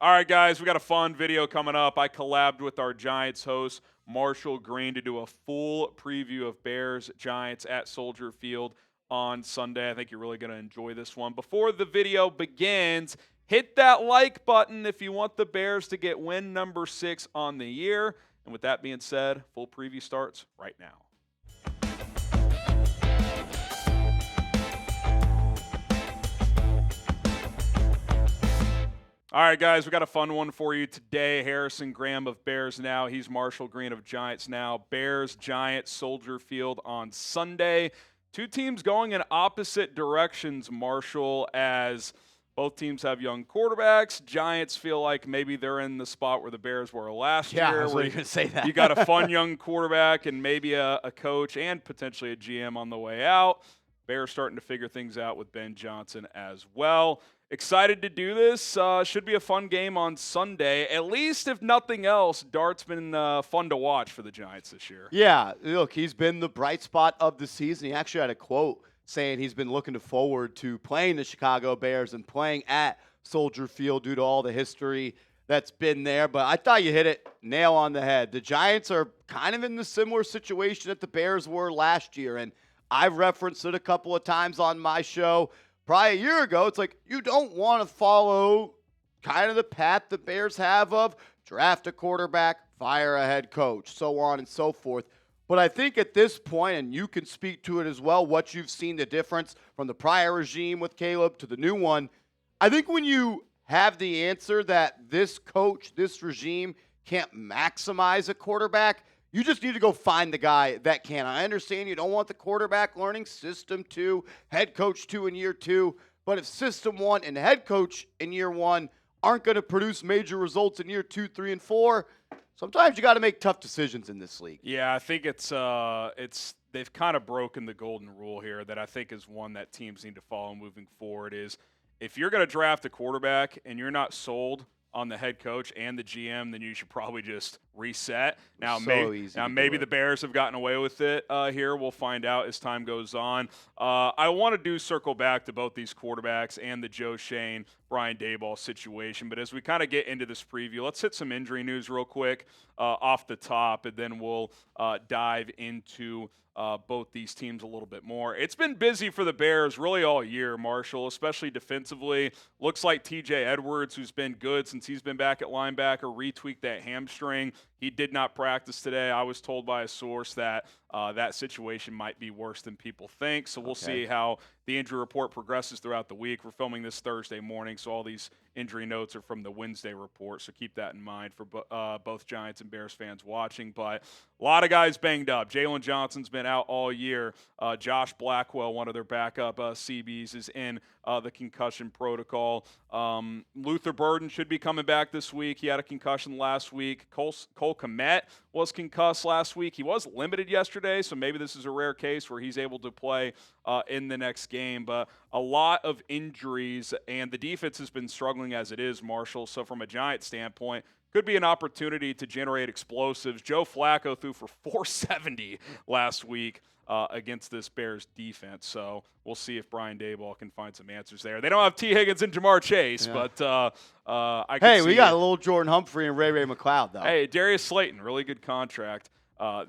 All right, guys, we got a fun video coming up. I collabed with our Giants host, Marshall Green, to do a full preview of Bears-Giants at Soldier Field on Sunday. I think you're really going to enjoy this one. Before the video begins, hit that like button if you want the Bears to get win number 6 on the year. And with that being said, full preview starts right now. All right, guys, we got a fun one for you today. Harrison Graham of Bears Now. He's Marshall Green of Giants Now. Bears, Giants, Soldier Field on Sunday. Two teams going in opposite directions, Marshall, as both teams have young quarterbacks. Giants feel like maybe they're in the spot where the Bears were last year. I was going to say that. You got a fun young quarterback and maybe a coach and potentially a GM on the way out. Bears starting to figure things out with Ben Johnson as well. Excited to do this. Should be a fun game on Sunday. At least, if nothing else, Dart's been fun to watch for the Giants this year. Yeah, look, he's been the bright spot of the season. He actually had a quote saying he's been looking forward to playing the Chicago Bears and playing at Soldier Field due to all the history that's been there. But I thought you hit it nail on the head. The Giants are kind of in the similar situation that the Bears were last year, and I've referenced it a couple of times on my show. Probably a year ago, it's like you don't want to follow kind of the path the Bears have of draft a quarterback, fire a head coach, so on and so forth. But I think at this point, and you can speak to it as well, what you've seen the difference from the prior regime with Caleb to the new one, I think when you have the answer that this coach, this regime can't maximize a quarterback, you just need to go find the guy that can. I understand you don't want the quarterback learning system 2, head coach 2 in year 2, but if system 1 and head coach in year 1 aren't going to produce major results in year 2, 3, and 4, sometimes you got to make tough decisions in this league. Yeah, I think it's they've kind of broken the golden rule here that I think is one that teams need to follow moving forward is if you're going to draft a quarterback and you're not sold on the head coach and the GM, then you should probably just reset. Now, maybe the Bears have gotten away with it here. We'll find out as time goes on. I want to circle back to both these quarterbacks and the Joe Schoen, Brian Daboll situation. But as we kind of get into this preview, let's hit some injury news real quick off the top, and then we'll dive into both these teams a little bit more. It's been busy for the Bears really all year, Marshall, especially defensively. Looks like TJ Edwards, who's been good since he's been back at linebacker, retweaked that hamstring. He did not practice today. I was told by a source that that situation might be worse than people think. So we'll see how the injury report progresses throughout the week. We're filming this Thursday morning, so all these injury notes are from the Wednesday report. So keep that in mind for both Giants and Bears fans watching. But a lot of guys banged up. Jalen Johnson's been out all year. Josh Blackwell, one of their backup CBs, is in the concussion protocol. Luther Burden should be coming back this week. He had a concussion last week. Cole Kmet was concussed last week. He was limited yesterday, so maybe this is a rare case where he's able to play in the next game. But a lot of injuries, and the defense has been struggling as it is, Marshall. So from a Giant standpoint, could be an opportunity to generate explosives. Joe Flacco threw for 470 last week against this Bears defense. So we'll see if Brian Daboll can find some answers there. They don't have T. Higgins and Jamar Chase, but I can see we got a little Jordan Humphrey and Ray McLeod, though. Hey, Darius Slayton, really good contract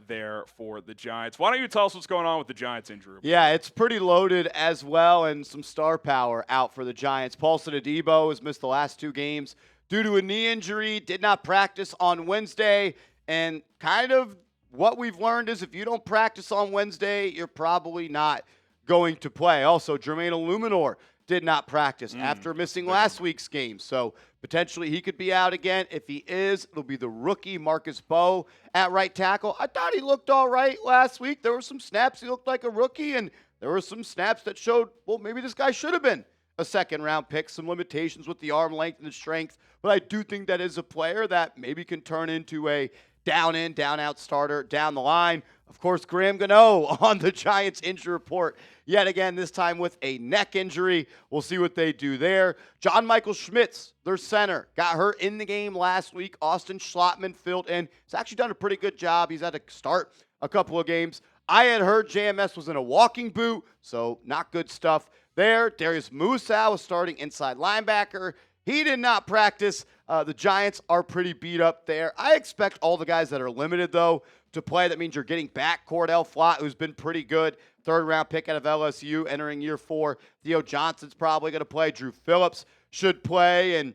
there for the Giants. Why don't you tell us what's going on with the Giants injury report? Yeah, it's pretty loaded as well, and some star power out for the Giants. Paulson Adebo has missed the last 2 games due to a knee injury, did not practice on Wednesday, and kind of what we've learned is if you don't practice on Wednesday, you're probably not going to play. Also, Jermaine Eluemunor did not practice after missing last week's game. So potentially he could be out again. If he is, it'll be the rookie Marcus Beaux at right tackle. I thought he looked all right last week. There were some snaps he looked like a rookie, and there were some snaps that showed, well, maybe this guy should have been a second-round pick, some limitations with the arm length and the strength. But I do think that is a player that maybe can turn into a down-in, down-out starter down the line. Of course, Gano on the Giants injury report yet again, this time with a neck injury. We'll see what they do there. John Michael Schmitz, their center, got hurt in the game last week. Austin Schlottman filled in. He's actually done a pretty good job. He's had to start a couple of games. I had heard JMS was in a walking boot, so not good stuff there. Darius Muasau was starting inside linebacker. He did not practice The Giants are pretty beat up there. I expect all the guys that are limited, though, to play. That means you're getting back Cordell Flott, who's been pretty good. Third-round pick out of LSU entering year 4. Theo Johnson's probably going to play. Drew Phillips should play. And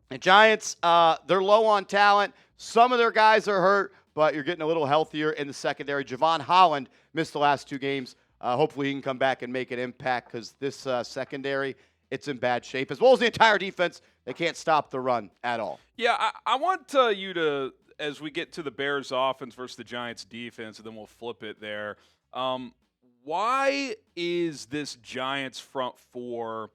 the Giants, they're low on talent. Some of their guys are hurt, but you're getting a little healthier in the secondary. Jevón Holland missed the last 2 games. Hopefully he can come back and make an impact because this secondary, it's in bad shape, as well as the entire defense. They can't stop the run at all. Yeah, I want you to, as we get to the Bears offense versus the Giants defense, and then we'll flip it there. Why is this Giants front four?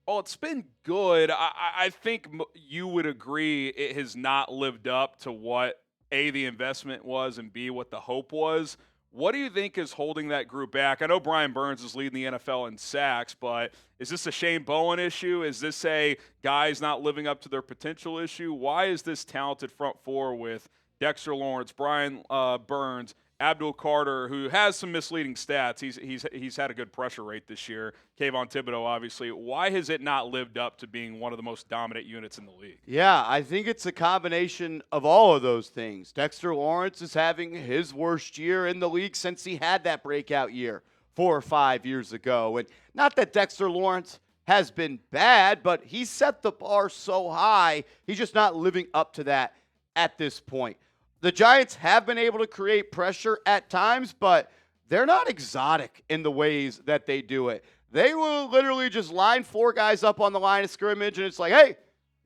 Oh, it's been good. I think you would agree it has not lived up to what, A, the investment was, and B, what the hope was. What do you think is holding that group back? I know Brian Burns is leading the NFL in sacks, but is this a Shane Bowen issue? Is this a guys not living up to their potential issue? Why is this talented front four with Dexter Lawrence, Brian Burns, Abdul Carter, who has some misleading stats. He's had a good pressure rate this year. Kayvon Thibodeau, obviously. Why has it not lived up to being one of the most dominant units in the league? Yeah, I think it's a combination of all of those things. Dexter Lawrence is having his worst year in the league since he had that breakout year 4 or 5 years ago. And not that Dexter Lawrence has been bad, but he set the bar so high, he's just not living up to that at this point. The Giants have been able to create pressure at times, but they're not exotic in the ways that they do it. They will literally just line 4 guys up on the line of scrimmage, and it's like, hey,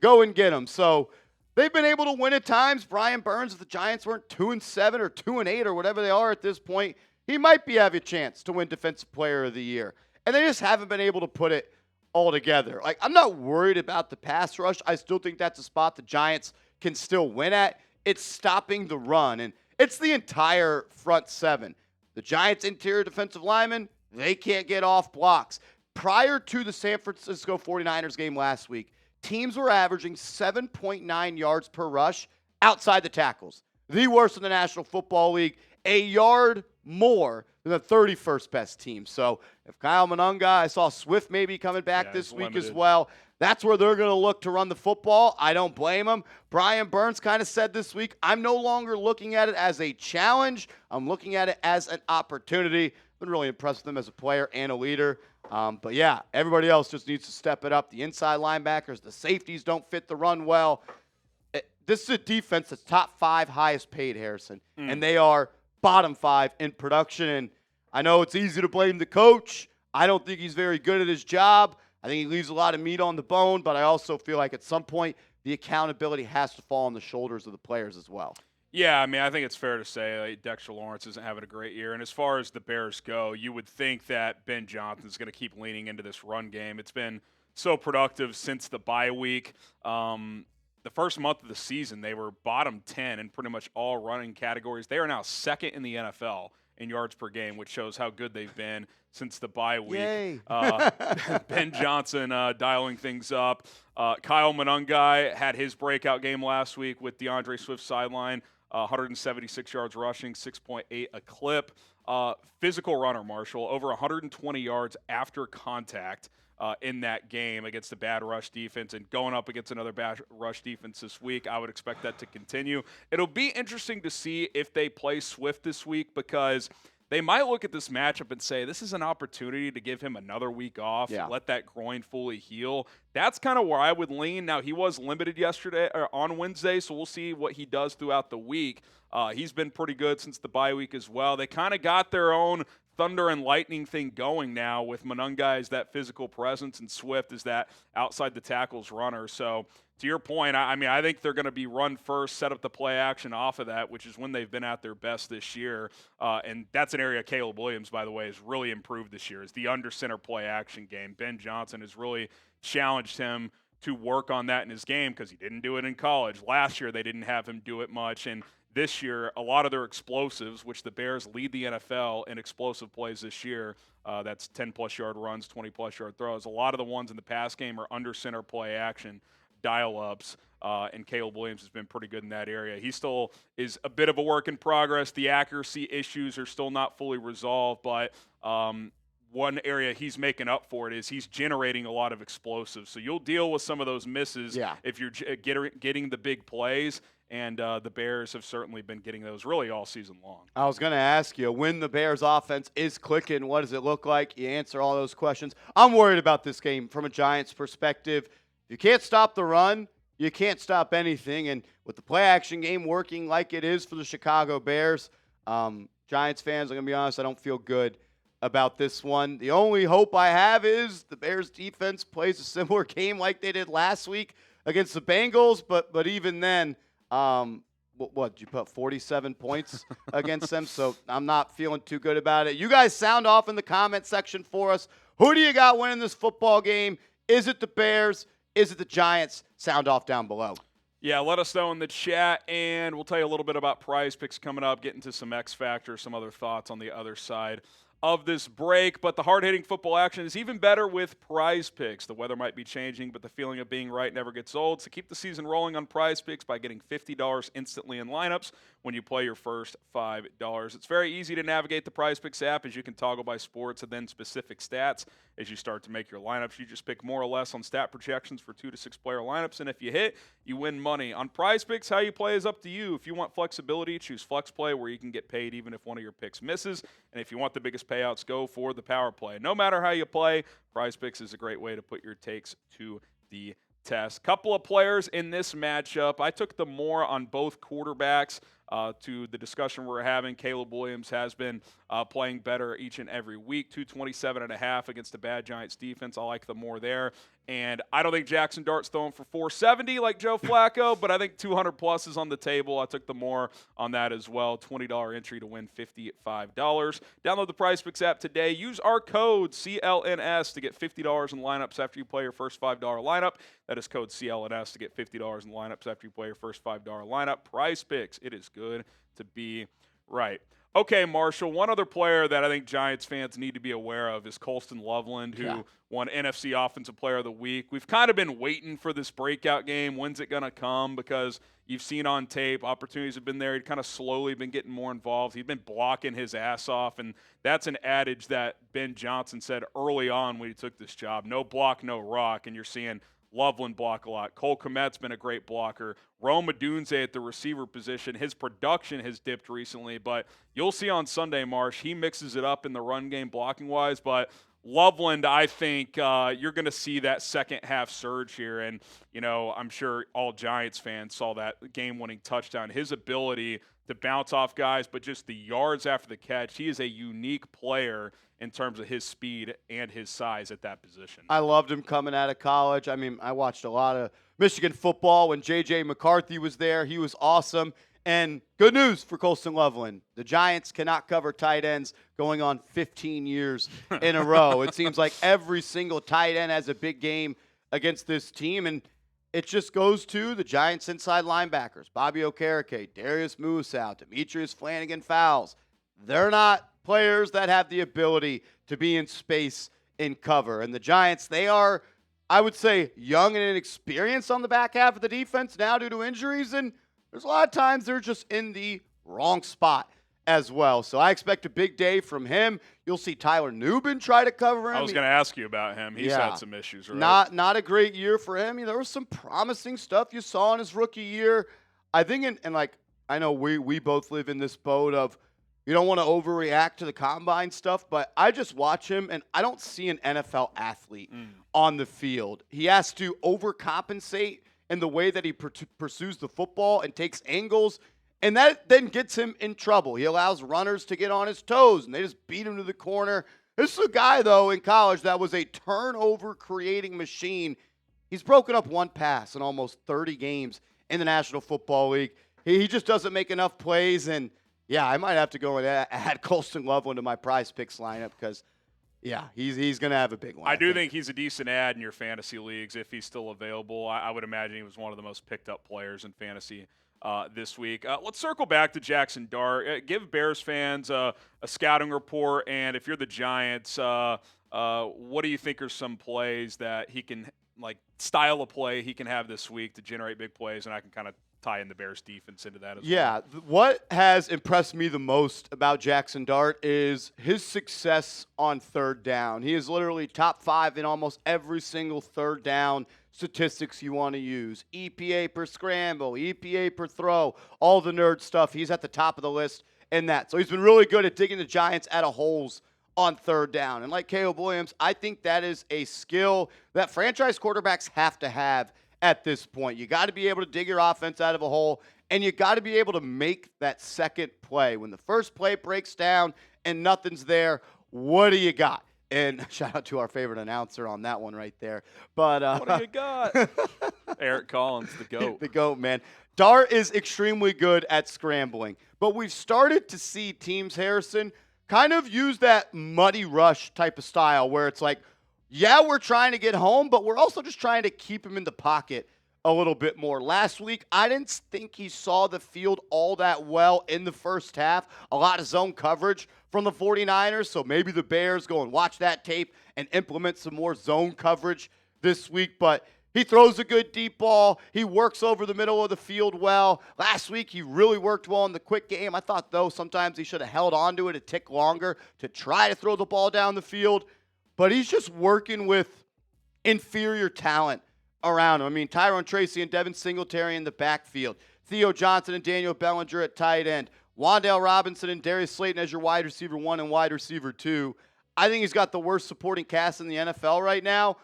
go and get them. So they've been able to win at times. Brian Burns, if the Giants weren't 2-7 or 2-8 or whatever they are at this point, he might have a chance to win Defensive Player of the Year. And they just haven't been able to put it all together. Like, I'm not worried about the pass rush. I still think that's a spot the Giants can still win at. It's stopping the run, and it's the entire front 7. The Giants' interior defensive linemen, they can't get off blocks. Prior to the San Francisco 49ers game last week, teams were averaging 7.9 yards per rush outside the tackles. The worst in the National Football League, a yard more than the 31st best team. So if Kyle Monunga, I saw Swift maybe coming back this week as well. That's where they're going to look to run the football. I don't blame them. Brian Burns kind of said this week, I'm no longer looking at it as a challenge. I'm looking at it as an opportunity. Been really impressed with him as a player and a leader. But, yeah, everybody else just needs to step it up. The inside linebackers, the safeties don't fit the run well. This is a defense that's top 5 highest paid, Harrison, and they are bottom 5 in production. And I know it's easy to blame the coach. I don't think he's very good at his job. I think he leaves a lot of meat on the bone, but I also feel like at some point the accountability has to fall on the shoulders of the players as well. Yeah, I mean, I think it's fair to say Dexter Lawrence isn't having a great year. And as far as the Bears go, you would think that Ben Johnson's going to keep leaning into this run game. It's been so productive since the bye week. The first month of the season, they were bottom 10 in pretty much all running categories. They are now second in the NFL in yards per game, which shows how good they've been since the bye week. Yay. Ben Johnson dialing things up. Kyle Monunga had his breakout game last week with DeAndre Swift's sideline, 176 yards rushing, 6.8 a clip. Physical runner, Marshall, over 120 yards after contact in that game against a bad rush defense, and going up against another bad rush defense this week. I would expect that to continue. It'll be interesting to see if they play Swift this week, because they might look at this matchup and say, this is an opportunity to give him another week off, let that groin fully heal. That's kind of where I would lean. Now, he was limited yesterday or on Wednesday, so we'll see what he does throughout the week. He's been pretty good since the bye week as well. They kind of got their own thunder and lightning thing going now, with Monunga as that physical presence and Swift as that outside the tackles runner. So to your point, I mean, I think they're going to be run first, set up the play action off of that, which is when they've been at their best this year. And that's an area Caleb Williams, by the way, has really improved this year, is the under center play action game. Ben Johnson has really challenged him to work on that in his game, because he didn't do it in college. Last year they didn't have him do it much, and this year, a lot of their explosives, which the Bears lead the NFL in explosive plays this year, that's 10-plus yard runs, 20-plus yard throws. A lot of the ones in the pass game are under center play action, dial-ups, and Caleb Williams has been pretty good in that area. He still is a bit of a work in progress. The accuracy issues are still not fully resolved, but one area he's making up for it is he's generating a lot of explosives. So you'll deal with some of those misses if you're getting the big plays, and the Bears have certainly been getting those really all season long. I was going to ask you, when the Bears offense is clicking, what does it look like? You answer all those questions. I'm worried about this game from a Giants perspective. If you can't stop the run, you can't stop anything. And with the play-action game working like it is for the Chicago Bears, Giants fans, I'm going to be honest, I don't feel good about this one. The only hope I have is the Bears defense plays a similar game like they did last week against the Bengals, but even then, what did you put 47 points against them? So I'm not feeling too good about it. You guys sound off in the comment section for us. Who do you got winning this football game? Is it the Bears? Is it the Giants? Sound off down below. Yeah, let us know in the chat, and we'll tell you a little bit about PrizePicks coming up, get into some X Factor, some other thoughts on the other side of this break. But the hard-hitting football action is even better with PrizePicks. The weather might be changing, but the feeling of being right never gets old. So keep the season rolling on PrizePicks by getting $50 instantly in lineups when you play your first $5. It's very easy to navigate the PrizePicks app, as you can toggle by sports and then specific stats as you start to make your lineups. You just pick more or less on stat projections for 2 to 6 player lineups, and if you hit, you win money. On PrizePicks, how you play is up to you. If you want flexibility, choose Flex Play, where you can get paid even if one of your picks misses. And if you want the biggest payouts, go for the Power Play. No matter how you play, PrizePicks is a great way to put your takes to the test. Couple of players in this matchup. I took the more on both quarterbacks. To the discussion we're having, Caleb Williams has been playing better each and every week. 227.5 against a bad Giants defense. I like the more there. And I don't think Jackson Dart's throwing for 470 like Joe Flacco, but I think 200 plus is on the table. I took the more on that as well. $20 entry to win $55. Download the PrizePicks app today. Use our code CLNS to get $50 in lineups after you play your first $5 lineup. That is code CLNS to get $50 in lineups after you play your first $5 lineup. PrizePicks, it is good to be right. Okay, Marshall, one other player that I think Giants fans need to be aware of is Colston Loveland, who won NFC Offensive Player of the Week. We've kind of been waiting for this breakout game. When's it going to come? Because you've seen on tape, opportunities have been there. He'd kind of slowly been getting more involved. He'd been blocking his ass off, and that's an adage that Ben Johnson said early on when he took this job. No block, no rock, and you're seeing Loveland block a lot. Cole Kmet's been a great blocker. Rome Odunze at the receiver position. His production has dipped recently, but you'll see on Sunday, Marsh, he mixes it up in the run game blocking-wise. But Loveland, I think you're going to see that second-half surge here. And, you know, I'm sure all Giants fans saw that game-winning touchdown. His ability to bounce off guys, but just the yards after the catch, he is a unique player in terms of his speed and his size at that position. I loved him coming out of college. I mean, I watched a lot of Michigan football when J.J. McCarthy was there. He was awesome. And good news for Colston Loveland. The Giants cannot cover tight ends going on 15 years in a row. It seems like every single tight end has a big game against this team. And it just goes to the Giants' inside linebackers, Bobby Okereke, Darius Muasau, Demetrius Flanagan-Fowles. They're not players that have the ability to be in space in cover. And the Giants, they are, I would say, young and inexperienced on the back half of the defense now due to injuries. And there's a lot of times they're just in the wrong spot as well. So I expect a big day from him. You'll see Tyler Nubin try to cover him. I was going to ask you about him. He's had some issues, right? Not a great year for him. There was some promising stuff you saw in his rookie year. I think, I know we both live in this boat of, you don't want to overreact to the combine stuff, but I just watch him, and I don't see an NFL athlete on the field. He has to overcompensate in the way that he pursues the football and takes angles, and that then gets him in trouble. He allows runners to get on his toes, and they just beat him to the corner. This is a guy, though, in college that was a turnover-creating machine. He's broken up one pass in almost 30 games in the National Football League. He just doesn't make enough plays, and yeah, I might have to go and add Colston Loveland to my PrizePicks lineup because, he's going to have a big one. I do think he's a decent add in your fantasy leagues if he's still available. I would imagine he was one of the most picked up players in fantasy this week. Let's circle back to Jackson Dart. Give Bears fans a scouting report, and if you're the Giants, what do you think are some plays that he can, style of play he can have this week to generate big plays, and I can kind of tie in the Bears defense into that as well. Yeah, what has impressed me the most about Jackson Dart is his success on third down. He is literally top 5 in almost every single third down statistics you want to use. EPA per scramble, EPA per throw, all the nerd stuff. He's at the top of the list in that. So he's been really good at digging the Giants out of holes on third down. And like Caleb Williams, I think that is a skill that franchise quarterbacks have to have at this point. You got to be able to dig your offense out of a hole, and you got to be able to make that second play. When the first play breaks down and nothing's there, what do you got? And shout out to our favorite announcer on that one right there. But what do you got? Eric Collins, the GOAT. The GOAT, man. Dart is extremely good at scrambling, but we've started to see teams, Harrison, kind of use that muddy rush type of style where it's like, yeah, we're trying to get home, but we're also just trying to keep him in the pocket a little bit more. Last week, I didn't think he saw the field all that well in the first half. A lot of zone coverage from the 49ers, so maybe the Bears go and watch that tape and implement some more zone coverage this week. But he throws a good deep ball. He works over the middle of the field well. Last week, he really worked well in the quick game. I thought, though, sometimes he should have held on to it a tick longer to try to throw the ball down the field. But he's just working with inferior talent around him. I mean, Tyrone Tracy and Devin Singletary in the backfield. Theo Johnson and Daniel Bellinger at tight end. Wan'Dale Robinson and Darius Slayton as your wide receiver 1 and wide receiver 2. I think he's got the worst supporting cast in the NFL right now,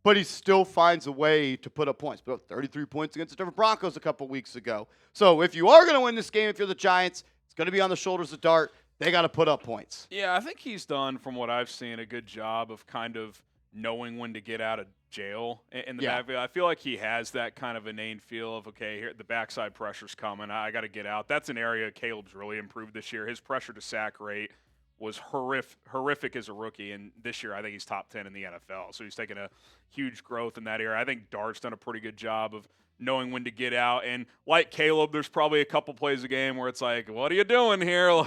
but he still finds a way to put up points. Put up 33 points against the Denver Broncos a couple weeks ago. So if you are going to win this game, if you're the Giants, it's going to be on the shoulders of Dart. They got to put up points. Yeah, I think he's done, from what I've seen, a good job of kind of knowing when to get out of jail in the backfield. I feel like he has that kind of inane feel of, okay, here the backside pressure's coming. I got to get out. That's an area Caleb's really improved this year. His pressure to sack rate was horrific as a rookie, and this year I think he's top 10 in the NFL. So he's taken a huge growth in that area. I think Dart's done a pretty good job of knowing when to get out. And like Caleb, there's probably a couple plays a game where it's like, what are you doing here?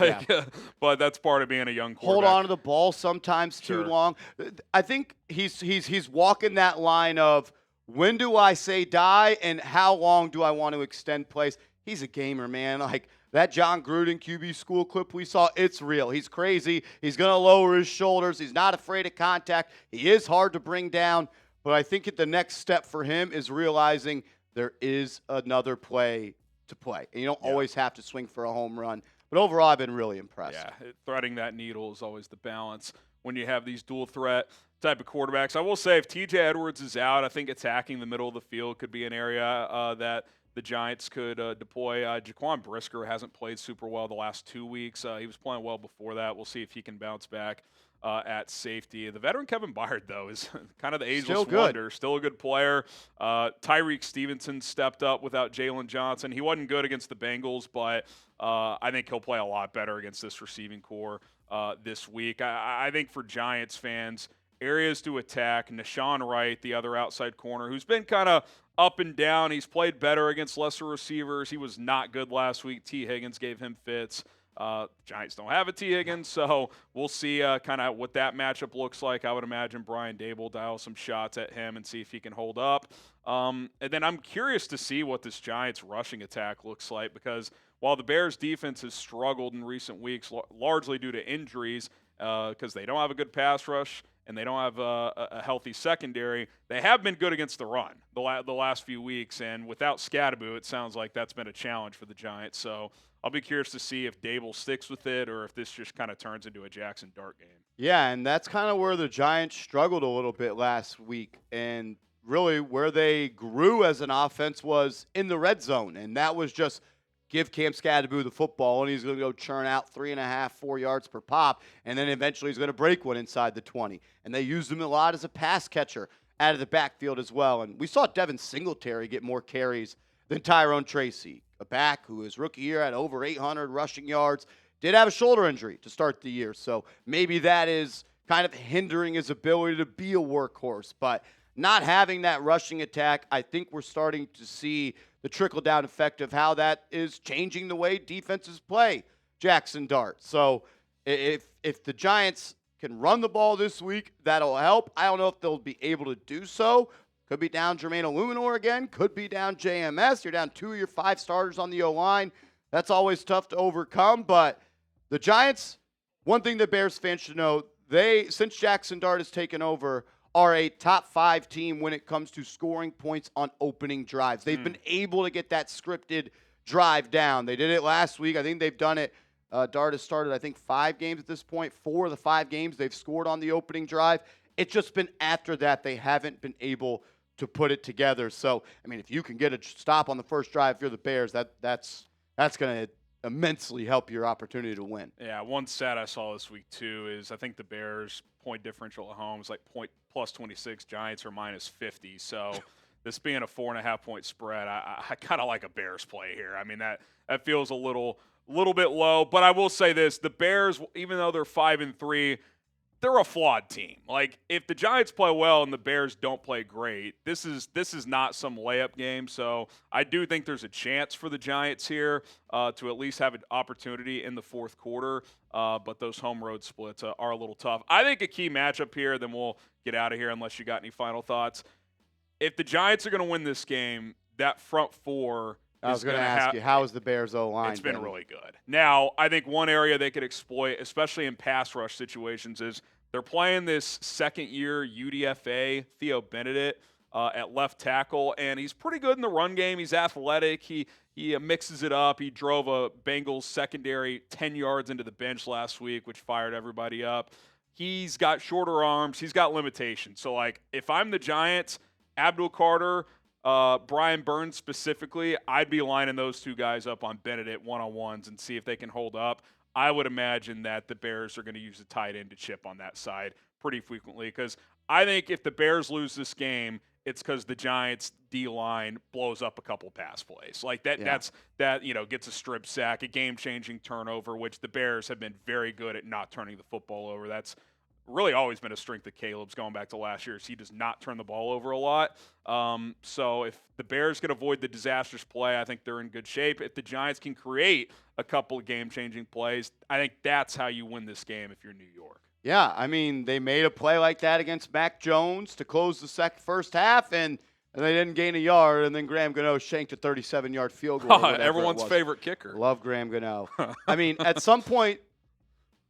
But that's part of being a young quarterback. Hold on to the ball sometimes too long. I think he's walking that line of when do I say die and how long do I want to extend plays. He's a gamer, man. Like that John Gruden QB school clip we saw, it's real. He's crazy. He's going to lower his shoulders. He's not afraid of contact. He is hard to bring down. But I think the next step for him is realizing there is another play to play. And you don't always have to swing for a home run. But overall, I've been really impressed. Yeah, threading that needle is always the balance when you have these dual threat type of quarterbacks. I will say if TJ Edwards is out, I think attacking the middle of the field could be an area that the Giants could deploy. Jaquan Brisker hasn't played super well the last 2 weeks. He was playing well before that. We'll see if he can bounce back at safety. The veteran Kevin Byard, though, is kind of the ageless wonder. Still a good player. Tyreek Stevenson stepped up without Jalen Johnson. He wasn't good against the Bengals, but I think he'll play a lot better against this receiving core this week. I think for Giants fans, areas to attack. Nashawn Wright, the other outside corner, who's been kind of up and down. He's played better against lesser receivers. He was not good last week. T. Higgins gave him fits. Giants don't have a T. Higgins, so we'll see kind of what that matchup looks like. I would imagine Brian Dable will dial some shots at him and see if he can hold up. And then I'm curious to see what this Giants rushing attack looks like, because while the Bears defense has struggled in recent weeks, largely due to injuries, because they don't have a good pass rush and they don't have a healthy secondary, they have been good against the run the last few weeks. And without Scadaboo, it sounds like that's been a challenge for the Giants. So I'll be curious to see if Dable sticks with it or if this just kind of turns into a Jackson Dart game. Yeah, and that's kind of where the Giants struggled a little bit last week. And really where they grew as an offense was in the red zone. And that was just give Cam Scadaboo the football, and he's going to go churn out 3.5, 4 yards per pop, and then eventually he's going to break one inside the 20. And they used him a lot as a pass catcher out of the backfield as well. And we saw Devin Singletary get more carries than Tyrone Tracy, a back who his rookie year had over 800 rushing yards, did have a shoulder injury to start the year. So maybe that is kind of hindering his ability to be a workhorse. But not having that rushing attack, I think we're starting to see the trickle-down effect of how that is changing the way defenses play Jackson Dart. So if the Giants can run the ball this week, that'll help. I don't know if they'll be able to do so, Could be down Jermaine Eluemunor again. Could be down JMS. You're down 2 of your 5 starters on the O-line. That's always tough to overcome. But the Giants, one thing that Bears fans should know, since Jackson Dart has taken over, are a top 5 team when it comes to scoring points on opening drives. They've been able to get that scripted drive down. They did it last week. I think they've done it. Dart has started, I think, 5 games at this point. 4 of the 5 games they've scored on the opening drive. It's just been after that they haven't been able to put it together. So, I mean, if you can get a stop on the first drive, if you're the Bears, that's going to immensely help your opportunity to win. Yeah, one stat I saw this week, too, is I think the Bears' point differential at home is like plus 26. Giants are minus 50. So this being a 4.5-point spread, I kind of like a Bears play here. I mean, that feels a little bit low. But I will say this, the Bears, even though they're 5-3, they're a flawed team. Like, if the Giants play well and the Bears don't play great, this is not some layup game. So I do think there's a chance for the Giants here to at least have an opportunity in the fourth quarter. But those home road splits are a little tough. I think a key matchup here, then we'll get out of here unless you got any final thoughts. If the Giants are going to win this game, that front four I was going to ask you, how is the Bears O-line? It's been really good. Now, I think one area they could exploit, especially in pass rush situations, is they're playing this second-year UDFA, Theo Benedict, at left tackle, and he's pretty good in the run game. He's athletic. He mixes it up. He drove a Bengals secondary 10 yards into the bench last week, which fired everybody up. He's got shorter arms. He's got limitations. So, like, if I'm the Giants, Abdul Carter, Brian Burns specifically, I'd be lining those 2 guys up on Benedict one-on-ones and see if they can hold up. I would imagine that the Bears are going to use the tight end to chip on that side pretty frequently, because I think if the Bears lose this game, it's because the Giants' D-line blows up a couple pass plays. Like that, gets a strip sack, a game-changing turnover, which the Bears have been very good at not turning the football over. That's really always been a strength of Caleb's going back to last year, is he does not turn the ball over a lot. So if the Bears can avoid the disastrous play, I think they're in good shape. If the Giants can create a couple of game-changing plays, I think that's how you win this game if you're New York. Yeah, I mean, they made a play like that against Mac Jones to close the first half, and they didn't gain a yard, and then Graham Gano shanked a 37-yard field goal. Everyone's favorite kicker. Love Graham Gano. I mean, at some point,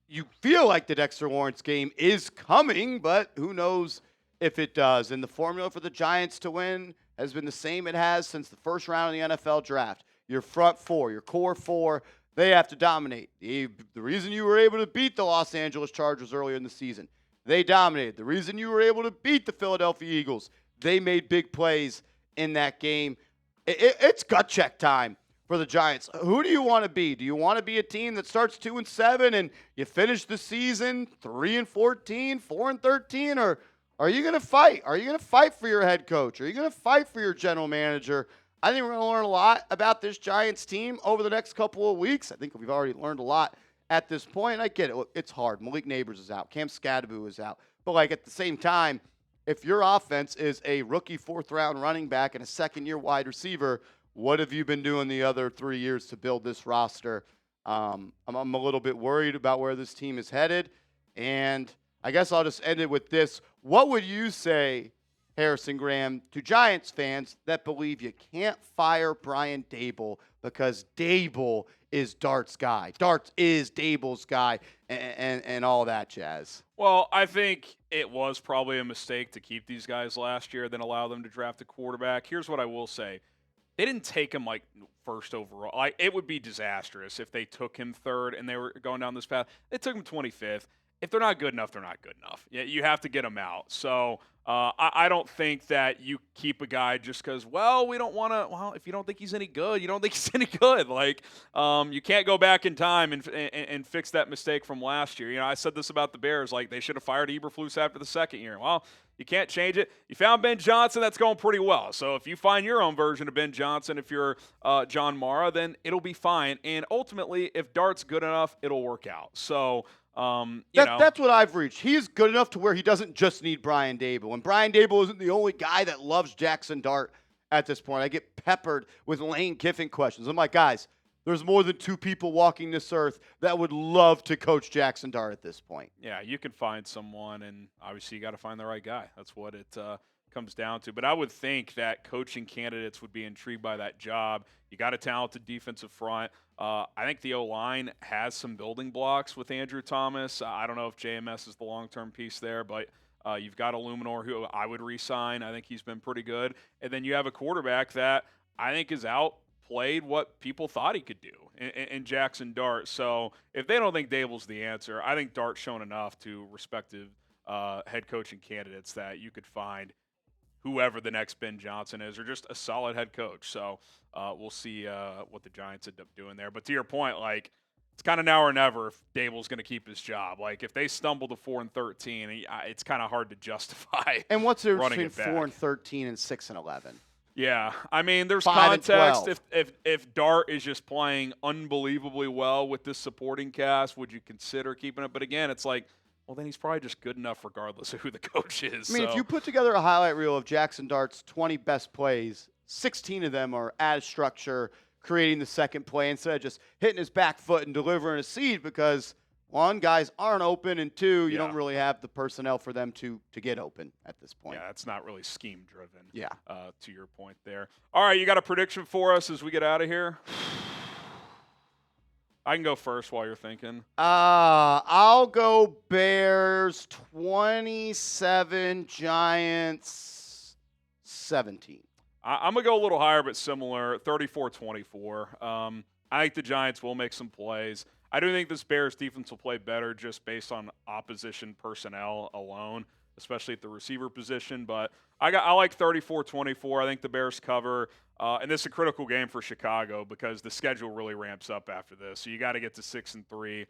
you feel like the Dexter Lawrence game is coming, but who knows if it does. And the formula for the Giants to win has been the same it has since the first round of the NFL draft. Your front 4, your core 4, they have to dominate. The reason you were able to beat the Los Angeles Chargers earlier in the season, they dominated. The reason you were able to beat the Philadelphia Eagles, they made big plays in that game. It's gut check time for the Giants. Who do you want to be? Do you want to be a team that starts 2-7 and you finish the season 3-14, 4-13, or are you going to fight? Are you going to fight for your head coach? Are you going to fight for your general manager? I think we're going to learn a lot about this Giants team over the next couple of weeks. I think we've already learned a lot at this point. I get it. It's hard. Malik Neighbors is out. Cam Scadaboo is out. But, like, at the same time, if your offense is a rookie 4th-round running back and a second-year wide receiver, what have you been doing the other 3 years to build this roster? I'm a little bit worried about where this team is headed. And I guess I'll just end it with this. What would you say, Harrison Graham, to Giants fans that believe you can't fire Brian Daboll because Daboll is Dart's guy? Dart is Daboll's guy and all that jazz. Well, I think it was probably a mistake to keep these guys last year, then allow them to draft a quarterback. Here's what I will say. They didn't take him like first overall. It would be disastrous if they took him 3rd and they were going down this path. They took him 25th. If they're not good enough, they're not good enough. You have to get them out. So I don't think that you keep a guy just because, we don't want to. Well, if you don't think he's any good, you don't think he's any good. Like, you can't go back in time and fix that mistake from last year. I said this about the Bears. Like, they should have fired Eberflus after the second year. Well, you can't change it. You found Ben Johnson. That's going pretty well. So if you find your own version of Ben Johnson, if you're John Mara, then it'll be fine. And ultimately, if Dart's good enough, it'll work out. So that's what I've reached. He's good enough to where he doesn't just need Brian Daboll. And Brian Daboll isn't the only guy that loves Jackson Dart at this point. I get peppered with Lane Kiffin questions. I'm like, guys, there's more than 2 people walking this earth that would love to coach Jackson Dart at this point. Yeah, you can find someone, and obviously you got to find the right guy. That's what it comes down to. But I would think that coaching candidates would be intrigued by that job. You got a talented defensive front. I think the O-line has some building blocks with Andrew Thomas. I don't know if JMS is the long-term piece there, but you've got Eluemunor, who I would re-sign. I think he's been pretty good. And then you have a quarterback that I think is outplayed what people thought he could do in Jackson Dart. So if they don't think Daboll's the answer, I think Dart's shown enough to respective head coaching candidates that you could find whoever the next Ben Johnson is, or just a solid head coach. So we'll see what the Giants end up doing there. But to your point, like, it's kind of now or never if Daboll's going to keep his job. Like, if they stumble to 4-13, it's kind of hard to justify. And what's the difference between 4-13 and 6-11? Yeah, I mean, there's 5 context. If Dart is just playing unbelievably well with this supporting cast, would you consider keeping it? But again, it's like, well, then he's probably just good enough regardless of who the coach is. I mean, if you put together a highlight reel of Jackson Dart's 20 best plays, 16 of them are out of structure, creating the second play instead of just hitting his back foot and delivering a seed because, one, guys aren't open, and two, you don't really have the personnel for them to get open at this point. Yeah, it's not really scheme-driven. Yeah. To your point there. All right, you got a prediction for us as we get out of here? I can go first while you're thinking. I'll go Bears 27, Giants 17. I'm going to go a little higher but similar, 34-24. I think the Giants will make some plays. I do think this Bears defense will play better just based on opposition personnel alone, especially at the receiver position. But I like 34-24. I think the Bears cover. And this is a critical game for Chicago because the schedule really ramps up after this. So you got to get to 6-3.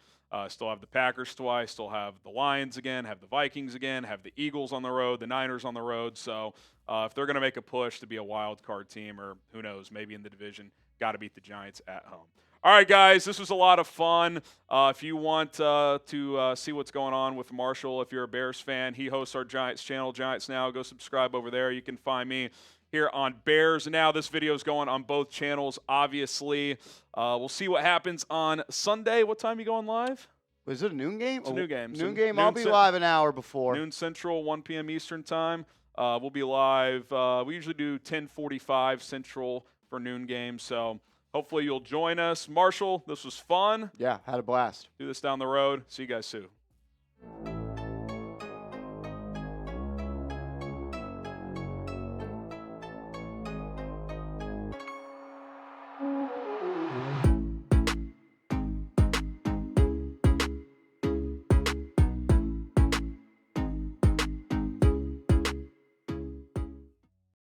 Still have the Packers twice. Still have the Lions again. Have the Vikings again. Have the Eagles on the road. The Niners on the road. So if they're going to make a push to be a wild card team, or who knows, maybe in the division, got to beat the Giants at home. All right, guys, this was a lot of fun. If you want to see what's going on with Marshall, if you're a Bears fan, he hosts our Giants channel, Giants Now. Go subscribe over there. You can find me here on Bears Now. This video is going on both channels, obviously. We'll see what happens on Sunday. What time are you going live? Was it a noon game? It's a noon game. Noon game. I'll be live an hour before. Noon Central, 1 p.m. Eastern time. We'll be live. We usually do 10:45 Central for noon game, so hopefully you'll join us. Marshall, this was fun. Yeah, had a blast. Do this down the road. See you guys soon.